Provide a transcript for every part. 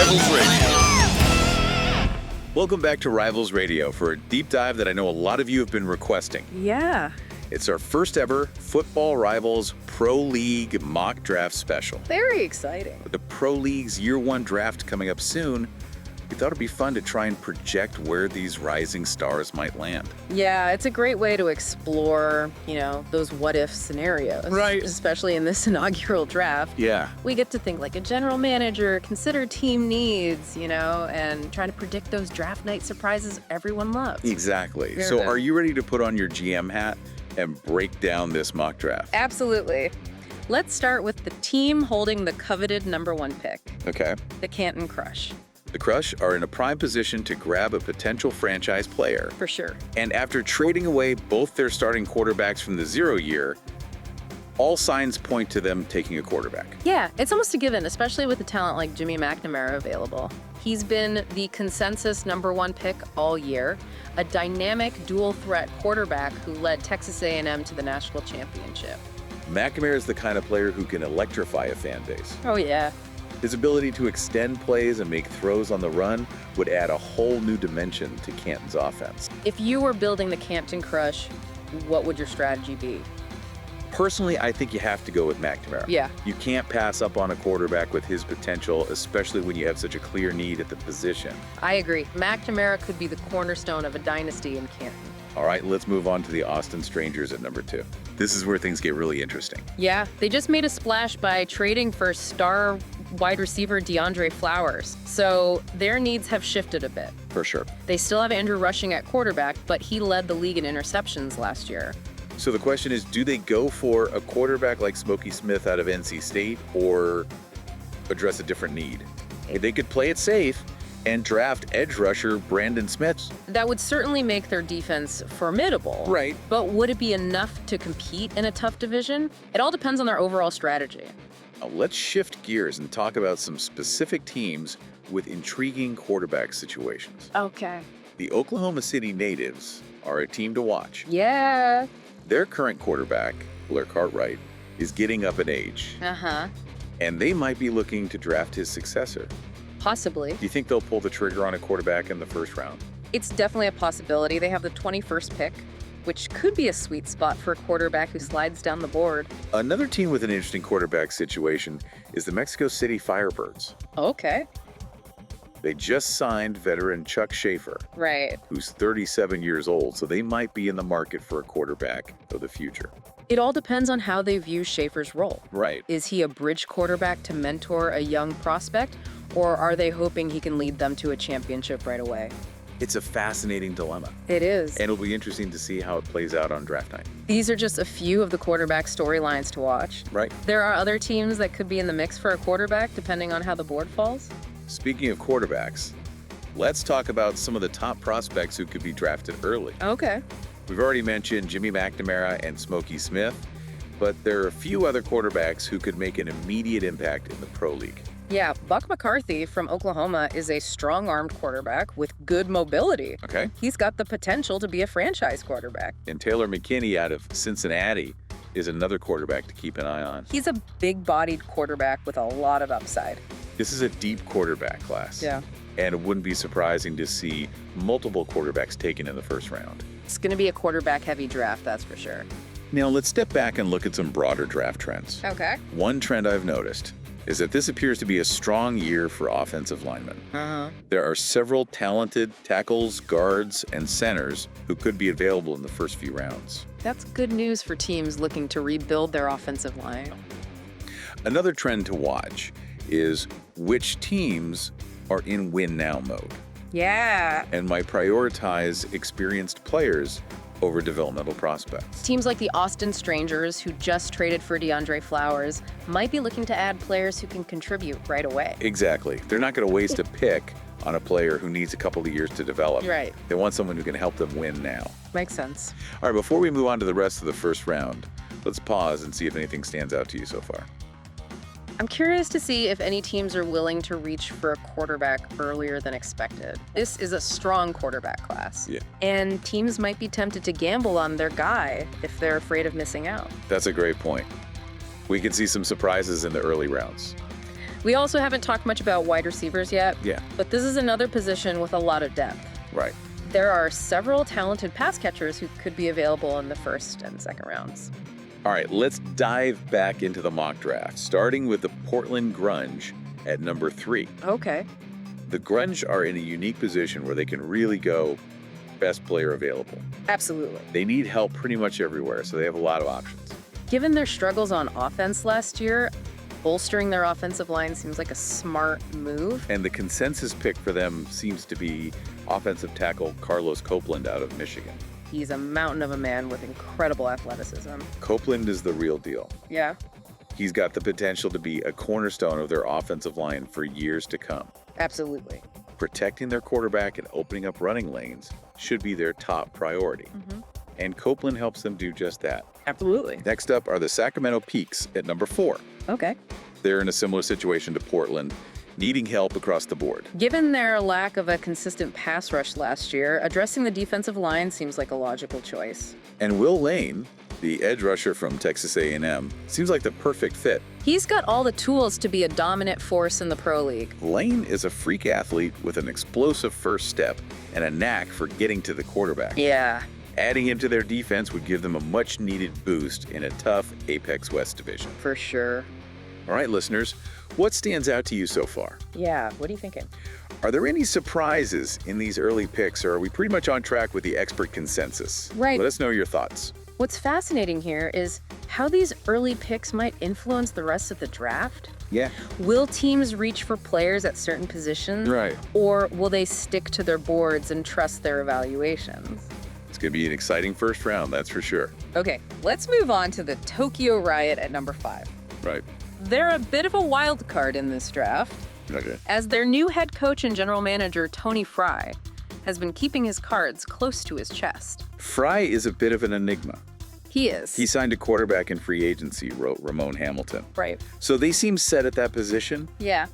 Rivals Radio. Welcome back to Rivals Radio for a deep dive that I know a lot of you have been requesting. Yeah. It's our first ever Football Rivals Pro League mock draft special. Very exciting. With the Pro League's year one draft coming up soon, we thought it'd be fun to try and project where these rising stars might land. Yeah, it's a great way to explore, those what-if scenarios. Right. Especially in this inaugural draft. Yeah. We get to think like a general manager, consider team needs, and try to predict those draft night surprises everyone loves. Exactly. Very So good. are you ready to put on your GM hat and break down this mock draft? Absolutely. Let's start with the team holding the coveted number one pick, Okay. the Canton Crush. The Crush are in a prime position to grab a potential franchise player. For sure. And after trading away both their starting quarterbacks from the 0 year, all signs point to them taking a quarterback. Yeah, it's almost a given, especially with a talent like Jimmy McNamara available. He's been the consensus number one pick all year, a dynamic dual-threat quarterback who led Texas A&M to the national championship. McNamara is the kind of player who can electrify a fan base. Oh, yeah. His ability to extend plays and make throws on the run would add a whole new dimension to Canton's offense. If you were building the Campton Crush, what would your strategy be? Personally, I think you have to go with McNamara. Yeah. You can't pass up on a quarterback with his potential, especially when you have such a clear need at the position. I agree. McNamara could be the cornerstone of a dynasty in Canton. All right, let's move on to the Austin Strangers at number 2. This is where things get really interesting. Yeah, they just made a splash by trading for star wide receiver DeAndre Flowers, so their needs have shifted a bit. For sure. They still have Andrew Rushing at quarterback, but he led the league in interceptions last year. So the question is, do they go for a quarterback like Smokey Smith out of NC State or address a different need? They could play it safe and draft edge rusher Brandon Smith. That would certainly make their defense formidable. Right. But would it be enough to compete in a tough division? It all depends on their overall strategy. Now, let's shift gears and talk about some specific teams with intriguing quarterback situations. Okay. The Oklahoma City Natives are a team to watch. Yeah. Their current quarterback, Blair Cartwright, is getting up in age, Uh-huh. and they might be looking to draft his successor. Possibly. Do you think they'll pull the trigger on a quarterback in the first round? It's definitely a possibility. They have the 21st pick, which could be a sweet spot for a quarterback who slides down the board. Another team with an interesting quarterback situation is the Mexico City Firebirds. Okay. They just signed veteran Chuck Schaefer, Right. who's 37 years old, so they might be in the market for a quarterback of the future. It all depends on how they view Schaefer's role. Right. Is he a bridge quarterback to mentor a young prospect, or are they hoping he can lead them to a championship right away? It's a fascinating dilemma, It is. and it'll be interesting to see how it plays out on draft night. These are just a few of the quarterback storylines to watch. Right. There are other teams that could be in the mix for a quarterback depending on how the board falls. Speaking of quarterbacks, let's talk about some of the top prospects who could be drafted early. Okay. We've already mentioned Jimmy McNamara and Smokey Smith, but there are a few other quarterbacks who could make an immediate impact in the pro league. Yeah, Buck McCarthy from Oklahoma is a strong-armed quarterback with good mobility. Okay. He's got the potential to be a franchise quarterback. And Taylor McKinney out of Cincinnati is another quarterback to keep an eye on. He's a big-bodied quarterback with a lot of upside. This is a deep quarterback class. Yeah. And it wouldn't be surprising to see multiple quarterbacks taken in the first round. It's going to be a quarterback-heavy draft, that's for sure. Now, let's step back and look at some broader draft trends. Okay. One trend I've noticed is that this appears to be a strong year for offensive linemen. Uh-huh. There are several talented tackles, guards, and centers who could be available in the first few rounds. That's good news for teams looking to rebuild their offensive line. Another trend to watch is which teams are in win-now mode Yeah. and might prioritize experienced players over developmental prospects. Teams like the Austin Strangers, who just traded for DeAndre Flowers, might be looking to add players who can contribute right away. Exactly. They're not going to waste a pick on a player who needs a couple of years to develop. Right. They want someone who can help them win now. Makes sense. All right, before we move on to the rest of the first round, let's pause and see if anything stands out to you so far. I'm curious to see if any teams are willing to reach for a quarterback earlier than expected. This is a strong quarterback class. Yeah. And teams might be tempted to gamble on their guy if they're afraid of missing out. That's a great point. We can see some surprises in the early rounds. We also haven't talked much about wide receivers yet. Yeah. But this is another position with a lot of depth. Right. There are several talented pass catchers who could be available in the first and second rounds. All right, let's dive back into the mock draft, starting with the Portland Grunge at number 3. Okay. The Grunge are in a unique position where they can really go best player available. Absolutely. They need help pretty much everywhere, so they have a lot of options. Given their struggles on offense last year, bolstering their offensive line seems like a smart move. And the consensus pick for them seems to be offensive tackle Carlos Copeland out of Michigan. He's a mountain of a man with incredible athleticism. Copeland is the real deal. Yeah, He's got the potential to be a cornerstone of their offensive line for years to come. absolutely. Protecting their quarterback and opening up running lanes should be their top priority. And Copeland helps them do just that. Absolutely. Next up are the Sacramento Peaks at number 4. Okay. They're in a similar situation to Portland, needing help across the board. Given their lack of a consistent pass rush last year, addressing the defensive line seems like a logical choice. And Will Lane, the edge rusher from Texas A&M, seems like the perfect fit. He's got all the tools to be a dominant force in the pro league. Lane is a freak athlete with an explosive first step and a knack for getting to the quarterback. Yeah. Adding him to their defense would give them a much-needed boost in a tough Apex West division. For sure. All right, listeners, what stands out to you so far? Yeah, what are you thinking? Are there any surprises in these early picks, or are we pretty much on track with the expert consensus? Right. Let us know your thoughts. What's fascinating here is how these early picks might influence the rest of the draft. Yeah. Will teams reach for players at certain positions? Right. Or will they stick to their boards and trust their evaluations? It's going to be an exciting first round, that's for sure. Okay, let's move on to the Tokyo Riot at number 5. Right. They're a bit of a wild card in this draft, Okay. as their new head coach and general manager, Tony Fry, has been keeping his cards close to his chest. Fry is a bit of an enigma. He is. He signed a quarterback in free agency, wrote Ramon Hamilton. right. So they seem set at that position, Yeah.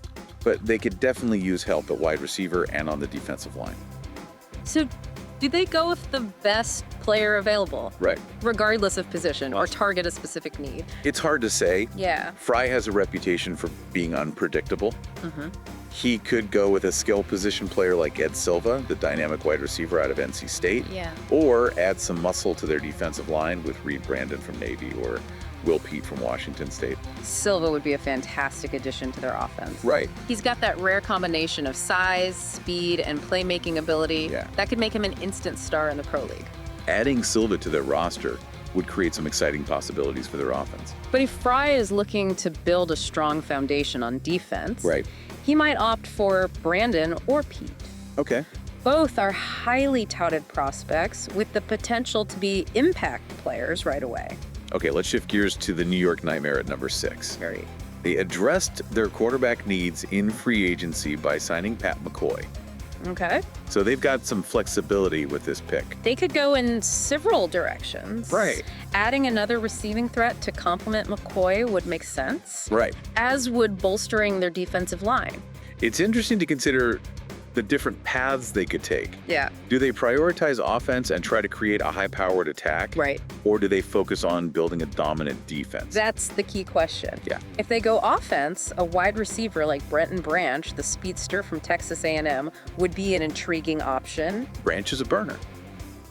but they could definitely use help at wide receiver and on the defensive line. So, do they go with the best player available, Right. regardless of position, or target a specific need? It's hard to say. Yeah. Fry has a reputation for being unpredictable. He could go with a skill position player like Ed Silva, the dynamic wide receiver out of NC State, Yeah. or add some muscle to their defensive line with Reed Brandon from Navy or Will Pete from Washington State. Silva would be a fantastic addition to their offense. Right. He's got that rare combination of size, speed, and playmaking ability Yeah. that could make him an instant star in the pro league. Adding Silva to their roster would create some exciting possibilities for their offense. But if Fry is looking to build a strong foundation on defense, Right. he might opt for Brandon or Pete. Okay. Both are highly touted prospects with the potential to be impact players right away. Okay, let's shift gears to the New York Nightmare at number 6. Very. They addressed their quarterback needs in free agency by signing Pat McCoy. Okay. So they've got some flexibility with this pick. They could go in several directions. Right. Adding another receiving threat to complement McCoy would make sense, Right. as would bolstering their defensive line. It's interesting to consider the different paths they could take. Yeah. Do they prioritize offense and try to create a high-powered attack? Right. Or do they focus on building a dominant defense? That's the key question. Yeah. If they go offense, a wide receiver like Brenton Branch, the speedster from Texas A&M, would be an intriguing option. Branch is a burner.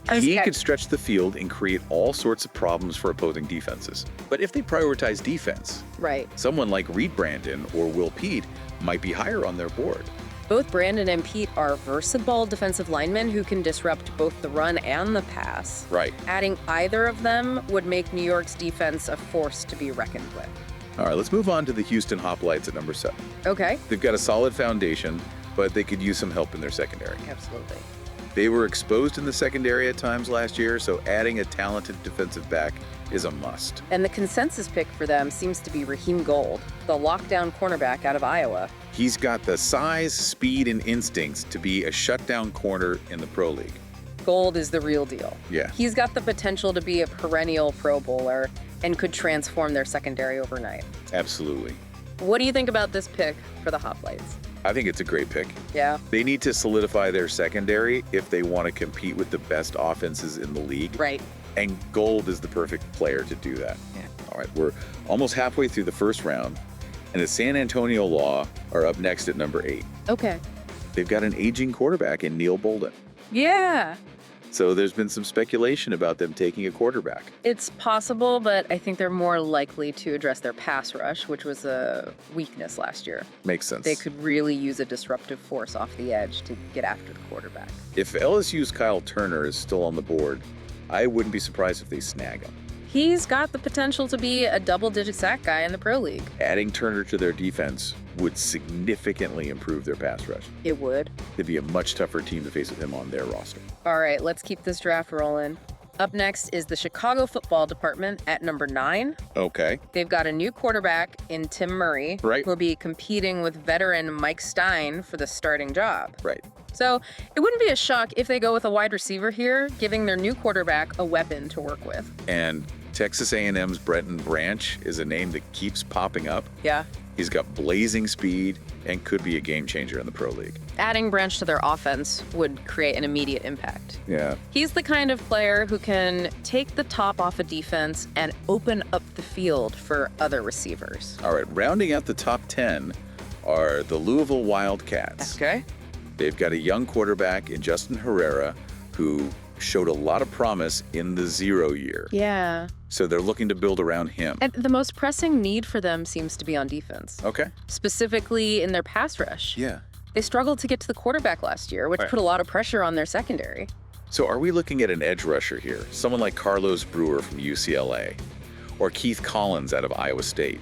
Okay. He could stretch the field and create all sorts of problems for opposing defenses. But if they prioritize defense, Right. someone like Reed Brandon or Will Pete might be higher on their board. Both Brandon and Pete are versatile defensive linemen who can disrupt both the run and the pass. Right. Adding either of them would make New York's defense a force to be reckoned with. All right, let's move on to the Houston Hoplites at number 7. Okay. They've got a solid foundation, but they could use some help in their secondary. Absolutely. They were exposed in the secondary at times last year, so adding a talented defensive back is a must. And the consensus pick for them seems to be Raheem Gold, the lockdown cornerback out of Iowa. He's got the size, speed, and instincts to be a shutdown corner in the pro league. Gold is the real deal. Yeah. He's got the potential to be a perennial Pro Bowler and could transform their secondary overnight. Absolutely. What do you think about this pick for the Hoplites? I think it's a great pick. Yeah. They need to solidify their secondary if they want to compete with the best offenses in the league. Right. And Gold is the perfect player to do that. Yeah. All right, we're almost halfway through the first round. And the San Antonio Law are up next at number 8. Okay. They've got an aging quarterback in Neil Bolden. Yeah. So there's been some speculation about them taking a quarterback. It's possible, but I think they're more likely to address their pass rush, which was a weakness last year. Makes sense. They could really use a disruptive force off the edge to get after the quarterback. If LSU's Kyle Turner is still on the board, I wouldn't be surprised if they snag him. He's got the potential to be a double-digit sack guy in the pro league. Adding Turner to their defense would significantly improve their pass rush. It would. It'd be a much tougher team to face with him on their roster. All right, let's keep this draft rolling. Up next is the Chicago Football Department at number 9. Okay. They've got a new quarterback in Tim Murray, Right. who'll be competing with veteran Mike Stein for the starting job. Right. So it wouldn't be a shock if they go with a wide receiver here, giving their new quarterback a weapon to work with. And Texas A&M's Brenton Branch is a name that keeps popping up. Yeah. He's got blazing speed and could be a game changer in the pro league. Adding Branch to their offense would create an immediate impact. Yeah. He's the kind of player who can take the top off a defense and open up the field for other receivers. All right, rounding out the top 10 are the Louisville Wildcats. Okay. They've got a young quarterback in Justin Herrera who showed a lot of promise in the 0 year. Yeah. So they're looking to build around him. And the most pressing need for them seems to be on defense, Okay. specifically in their pass rush. Yeah. They struggled to get to the quarterback last year, which Right. put a lot of pressure on their secondary. So are we looking at an edge rusher here? Someone like Carlos Brewer from UCLA or Keith Collins out of Iowa State?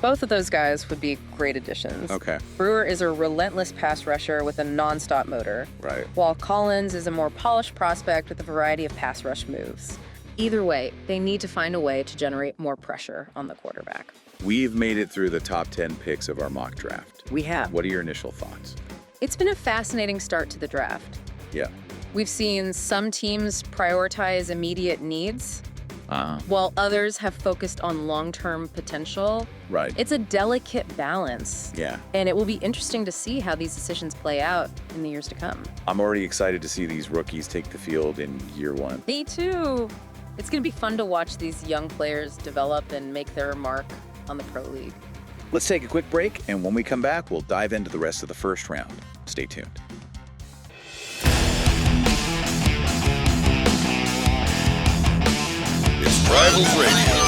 Both of those guys would be great additions. Okay. Brewer is a relentless pass rusher with a non-stop motor, Right. while Collins is a more polished prospect with a variety of pass rush moves. Either way, they need to find a way to generate more pressure on the quarterback. We've made it through the top 10 picks of our mock draft. We have. What are your initial thoughts? It's been a fascinating start to the draft. Yeah. We've seen some teams prioritize immediate needs, Uh-huh. while others have focused on long-term potential. Right. It's a delicate balance. Yeah. And it will be interesting to see how these decisions play out in the years to come. I'm already excited to see these rookies take the field in year 1. Me too. It's going to be fun to watch these young players develop and make their mark on the pro league. Let's take a quick break, and when we come back, we'll dive into the rest of the first round. Stay tuned. It's Rivals Radio.